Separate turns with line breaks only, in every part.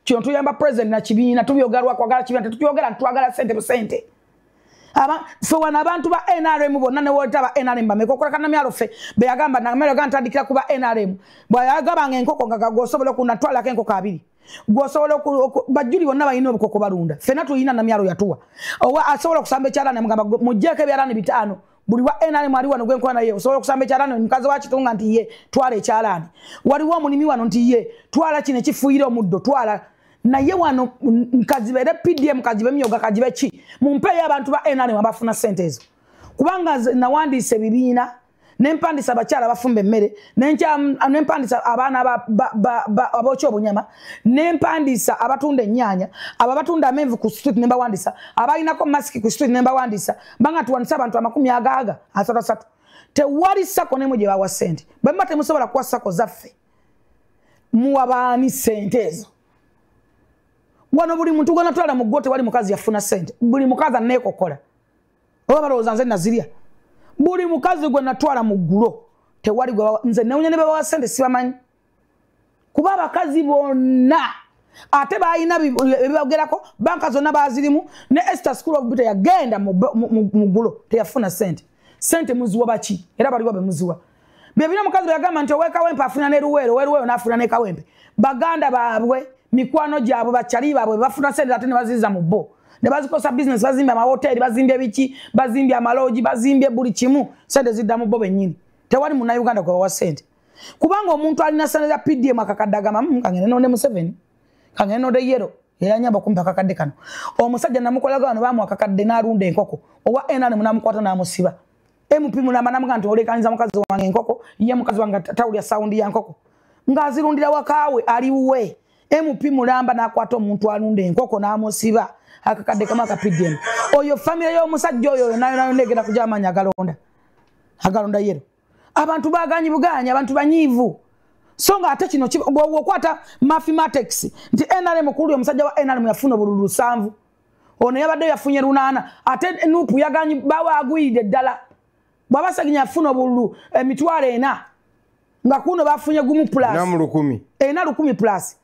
kino tuyamba president na kibiina tubyogerwa kwagala kibiina tetuyogera ntwagala sente busente fe wana abantu ba NRM bonna ne wota ba NRM bamekokola kana myalo fe be yagamba na mero gantandikira kuba NRM bwa yagaba enkoko ngagagosobola kunatwala kenkoko abiri gosobola bajuli bonna bayina obukoko balunda fena tuyina na myalo yatuwa owa asobola kusamba ekyalani mugamba mujjeke byalani bitano buli wa NRM ali wano gwenkwana ye osobola kusamba ekyalani mukazi wa kitunga nti ye twala ekyalani waliwo omunimi wano nti ye twala kine kifuire omuddo twala na ye wano nkazibere PDM kazibe myoga kazibe ki mumpe y'abantu ba NRM abafuna sente ezo kubanga nawandise bibiina nempandisa abakyala bafumba emmere nempandisa abaana abokyo obunyama nempandisa abatunda ennyanya abatunda amenvu ku street nembawandisa abayinako masiki ku street nembawandisa banga tuwanisa abantu 30 tewali sako nemu gye bawa sente bemba temusobola kuwa sako zaffe muwabaani sente ezo wano buli muntu gona twala mugote wali mukazi yafuna sente buli mukazi anekokola oba balowooza nze naziria buli mukazi gwe natwala mu ggulo tewali gwe nze newunya ne bawa sente sibamanyi kuba abakazi bonna ate bayina ebibagerako banka zonna bazirimu ne Esther School of Beauty yagenda mu ggulo teyafuna sente muziwa baki era baliwo bemuziwa bebina mukazi yagamba nti oweka wempe afuna ne ruwero nafuna ne kawempe baganda baabwe mikwano gyabwe bachali baabwe bafuna sente ate ne baziza mu bo ne bazikosa business bazimbye amahoteli bazimbye biki bazimbye amaloji bazimbye buli kimu sente zidda mu bo bennyini tewali mu Uganda kwa sente kubanga omuntu alina sente za PDM akakadagama kangene nonde mu 7 kangene nonde yero yanyamba kumpa kakadde kano omusajja namukolaga wano bamu akakadde narunda enkoko owa enane munamukwata namusiba MP mulamba namuganti olekaniza mukazi wange enkoko ye mukazi wange tawulya sound ya nkoko ngazirundira wakawe aliwe MP mulamba nakwata omuntu alunda enkoko namusiba akakadde kama ka PDM oyo family yo musajja oyo nayo negera kujamanya agalonda yero abantu baganyi buganya abantu banyivu songa ate kino okwata mathematics nti NRM kulu omusajja wa NRM yafuna bululu 7 ono yabadde yafunye lunana ate nupu yaganyi bawa agwide ddala bwabasaginya yafuna bululu emitwale ena nga kuno bafunye gumu plus
namu 10
ena 10 plus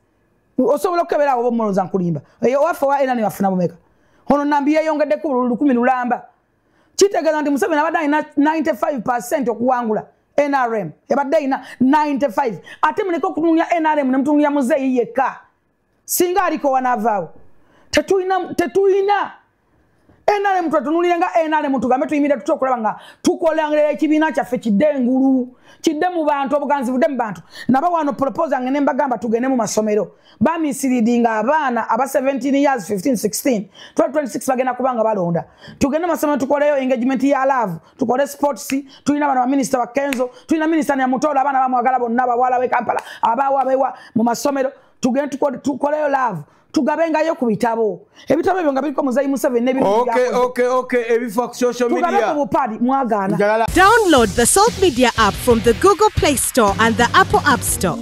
osobola okebera abo monoza nkulimba eyo wafa wa NRM yafuna bumeka ono nambiye yongedde ku bululu 10 lulamba kitegeza ndi Museveni abadde ina 95% okuwangula NRM yabadde ina 95 ate muleke okutununya NRM ne mutununya muzeeyi yekka singa aliko wanavaawo tetuina NRM tutunulira nga NRM tugambe tuyimira tutokulaba nga tukolangera ekibiina kyaffe kidengulu kidde mu bantu obuganzi budde mu bantu naba wano proposal ngene mbagamba tugende mu masomero bamisiriidinga abaana aba 17 years 15 16 26 bagenda kubanga balonda tugende mu masomero tukoleyo engagement ya love tukole sports tulina bana minister wa Kenzo tulina minister ya Mutola abana bamwagala bonna abawala we Kampala abawa mu masomero tugende tukoleyo love tugabenga yo kubitabo ebitabo byo nga biriko Muzeeyi Museveni n'ebintu
okay ebifa ku social media
tugabe ku bupadi mwagana.
Download the Salt Media app from the Google Play Store and the Apple App Store.